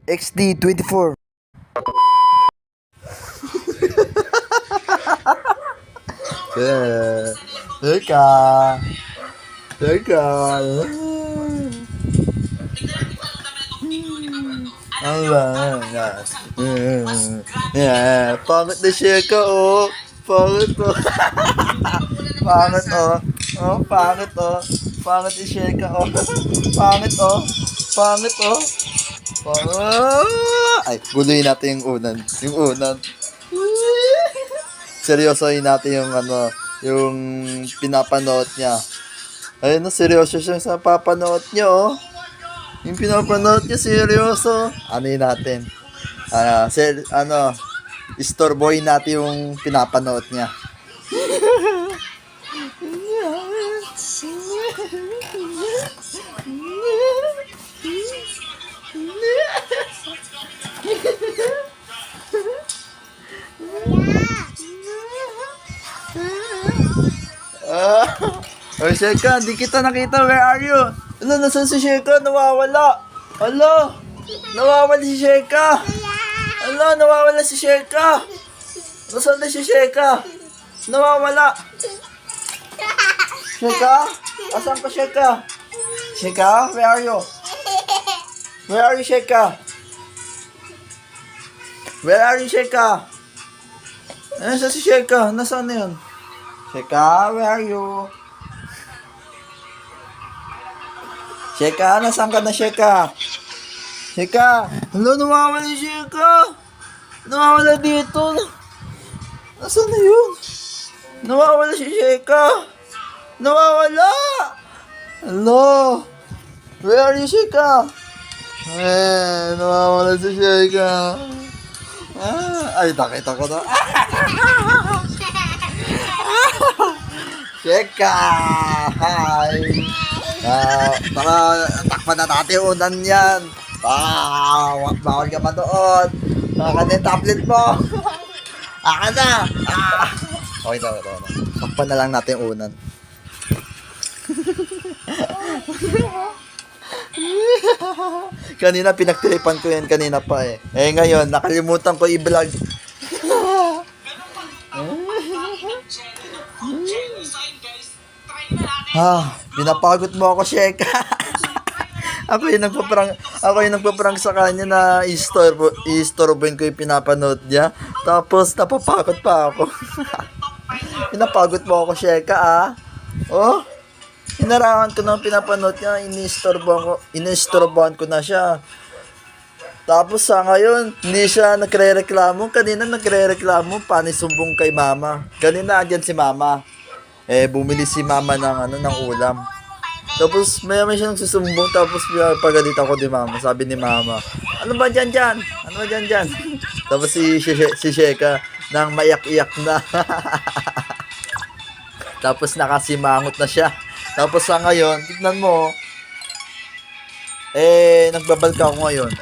XD24. Teka. Pangit na share ka, oh. Pangit, oh. Pangit, oh. Oh, pangit, oh. Pangit na share ka, oh. Pangit, oh. Pangit, oh. Ay, guluhin natin yung unan. Yung unan. Seryosohin natin yung yung pinapanood niya. Ayun, no, seryoso siya sa papanood niya, oh. Yung pinapanood niya, seryoso. Ano yun natin? Istorbohin natin yung pinapanood niya. Oy, Sheka, di kita nakita. Where are you? Ano, nasan si Sheka? Nawawala. Alo, nawawala si Sheka. Alo, nawawala si Sheka. Nasaan na si Sheka? Nawawala. Sheka? Asan ka, Sheka? Sheka, where are you? Where are you, Sheka? Where are you, Sheka? Nasaan si Sheka? Nasaan na yun? Sheka, where are you? Sheka, nasaan ka na, Sheka? Sheka, hello, nawawala si Sheka. Nawawala dito. Nasaan na yun? Nawawala si Sheka. Nawawala. Hello. Where are you, Sheka? Nawawala si Sheka. Ay, nakita ko na. Sheka! Hi! Takpan na natin yung unan yan. Bawal ka pa doon. Naka na yung tablet mo. Aka na. Okay, ito. Takpan na lang natin yung unan. Kanina pinagtiripan ko yan kanina pa eh. Eh ngayon, nakalimutan ko i-vlog. Pinapagod mo ako, Sheka. Ako yung nagpa-prank sa kanya na i-istorbohin ko yung pinapanood niya. Tapos napapagod pa ako. Pinapagod mo ako, Sheka, ah. Oh, inarangan ko ng pinapanood niya, inistorbohan ko na siya. Tapos sa ngayon, hindi siya nagre-reklamo. Kanina nagre-reklamo, panisumbong kay mama. Kanina andyan si mama. Bumili si mama ng ulam. Tapos may siya nagsusumbong, tapos pagalit ako di mama. Sabi ni mama, ano ba dyan? Ano ba dyan? Tapos si Sheka nang maiyak-iyak na. Tapos nakasimangot na siya. Tapos sa ngayon, tignan mo, nagbabalka ako ngayon.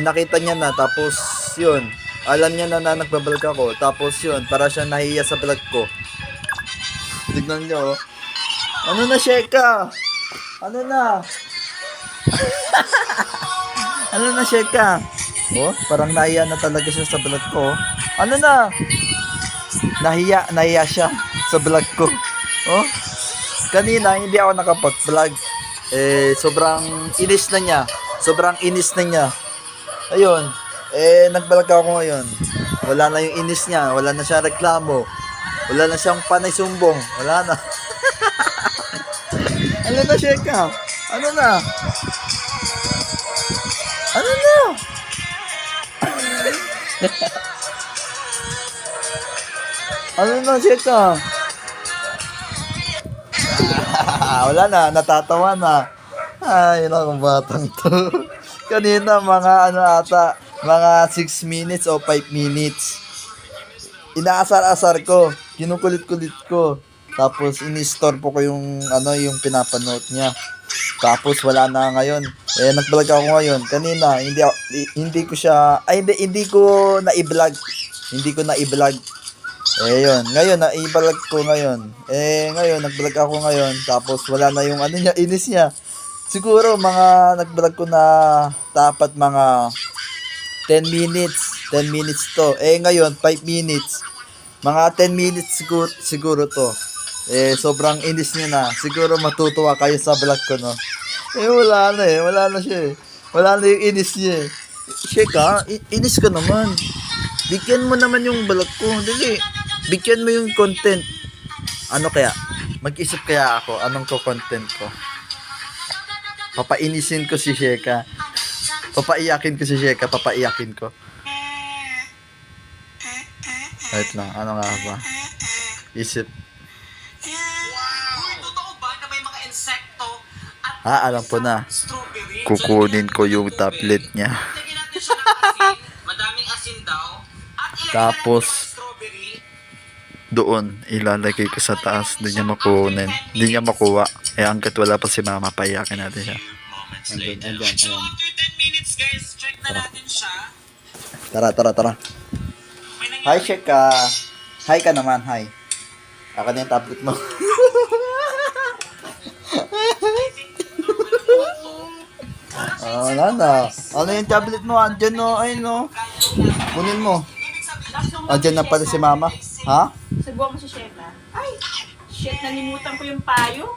Nakita niya na, tapos yun. Alam niya na nagbabalka ko. Tapos yun, para siya nahiya sa vlog ko. Tignan niyo, oh. Ano na, Sheka? Ano na? Ano na, Sheka? Oh, parang nahiya na talaga siya sa vlog ko. Ano na? Nahiya siya sa vlog ko. Oh, kanina hindi ako nakapag-vlog. Sobrang inis na niya. Ayun. Nagbalag ako ngayon. Wala na yung inis niya. Wala na siyang reklamo. Wala na siyang panay sumbong. Wala na. Ano na, Sheka? Ano na? Ano na? Ano na, Sheka? Wala na. Natatawa na. Ay, nakong batang to. Kanina, mga 6 minutes o 5 minutes. Inaasar-asar ko, kinukulit-kulit ko. Tapos ini-store ko yung pinapanood niya. Tapos wala na ngayon. Nag-vlog ako ngayon. Kanina hindi ko na i-vlog. Yun. Ngayon, naibalag ko ngayon. Ngayon, nag-vlog ako ngayon. Tapos, wala na yung ano niya, inis niya. Siguro, nag-vlog ko na dapat mga 10 minutes. 10 minutes to. Ngayon, 5 minutes. Mga 10 minutes siguro to. Sobrang inis niya na. Siguro matutuwa kayo sa vlog ko, no? Wala na Wala na siya Wala na yung inis niya Sheka, inis ka naman. Bigyan mo naman yung vlog ko. Dali. Bigyan mo yung content. Ano kaya? Mag-isip kaya ako. Anong content ko? Papainisin ko si Sheka. Papaiyakin ko si Sheka. Papaiyakin ko. Wait lang. Ano nga ba? Isip. Alam ko na. Kukunin ko yung tablet niya. Tapos, doon, ilalagay ko sa taas. Doon niya makunin. Hindi niya makuha. Hanggat wala pa si mama, paiyakin natin siya. Andyan. Tara. Hi, Sheka. Hi ka naman, hi. Ako na yung tablet mo. Wala na. Ano yung tablet mo? Andyan no. Ayun no. Kunin mo. Andyan na pala si mama. Ha? Sabuhan mo si Sheka. Ay, shit, nalimutan ko yung payong.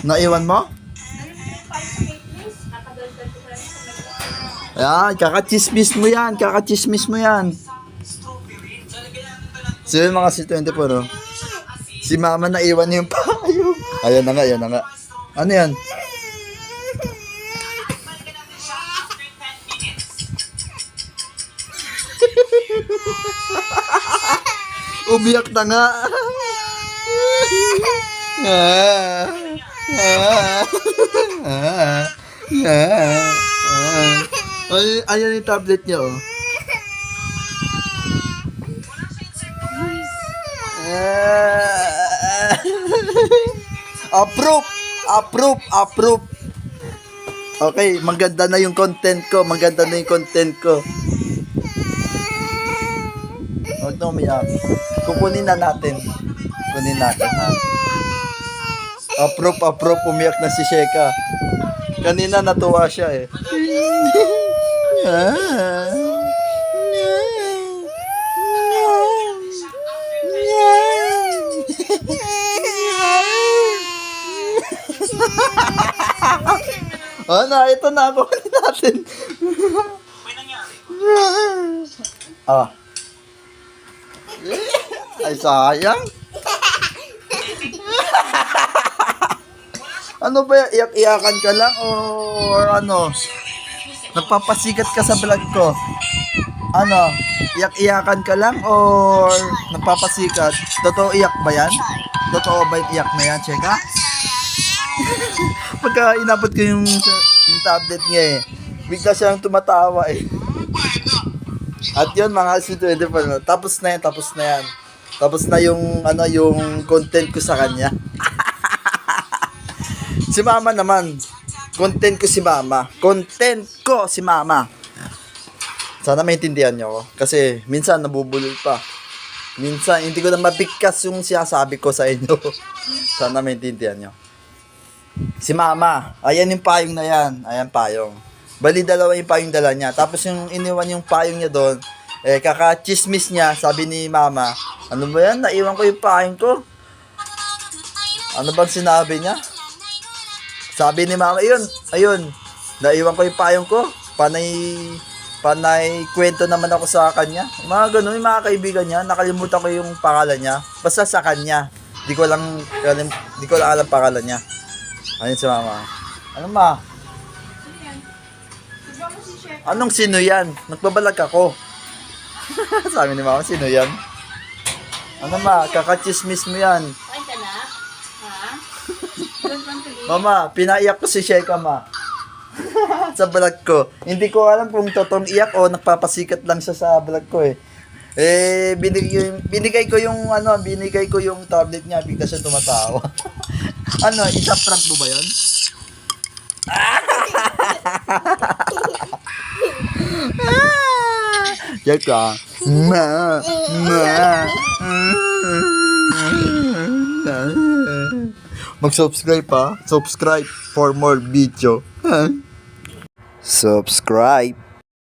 Naiwan mo? Nalimutan yung payong sa cake Nakadaldal ko pala sa nag- Ayan, kakachismis mo yan. Kakachismis mo yan. So yun mga si 24, no? Si mama naiwan yung payong. Ayan na nga. Ano yan? Umiyak na nga. Ayan yung tablet niya, oh. Approve. Okay, maganda na yung content ko. Huwag na umiyak. Kukunin na natin. Ha? Approve. Umiyak na si Sheka. Kanina natuwa siya eh. Ito na. Kukunin natin. Ay, sayang. Ano ba, iyak-iyakan ka lang or ano? Nagpapasikat ka sa vlog ko? Ano? Iyak-iyakan ka lang or nagpapasikat? Totoo iyak ba yan? Totoo ba iyak na yan, Cheka? Pagka inabot ko yung tablet niya bigla siyang tumatawa At yun mga C24, tapos na yan. Tapos na yung yung content ko sa kanya. Si mama naman, content ko si mama. Sana maintindihan niyo ako kasi minsan nabubulol pa. Minsan hindi ko na mabigkas yung sinasabi ko sa inyo. Sana maintindihan niyo. Si mama, ayan yung payong na yan. Ayan payong. Bali dalawa yung payong dala niya. Tapos yung iniwan yung payong niya doon, kaka-chismis niya, sabi ni mama, ano ba yan? Naiwan ko yung payong ko. Ano bang sinabi niya? Sabi ni mama, ayun, naiwan ko yung payong ko. Panay kwento naman ako sa kanya. Mga ganun, yung mga kaibigan niya, nakalimutan ko yung pangalan niya. Basta sa kanya. Di ko lang alam pangalan niya. Ayun si mama. Ano ma? Anong sino yan? Nagbabalag ako. Sabi ni mama, sino yan? Ano ma? Kakachismis mo yan. Kain ka na? Ha? Mama, pinaiyak ko si Sheka ma. Sa vlog ko. Hindi ko alam kung totoong iyak o nagpapasikat lang siya sa vlog ko eh. Binigay ko yung tablet niya, bigla siya tumatawa. Isa prank mo ba yun? Joke lang. Ma. Mag-subscribe pa. Subscribe for more video. Subscribe.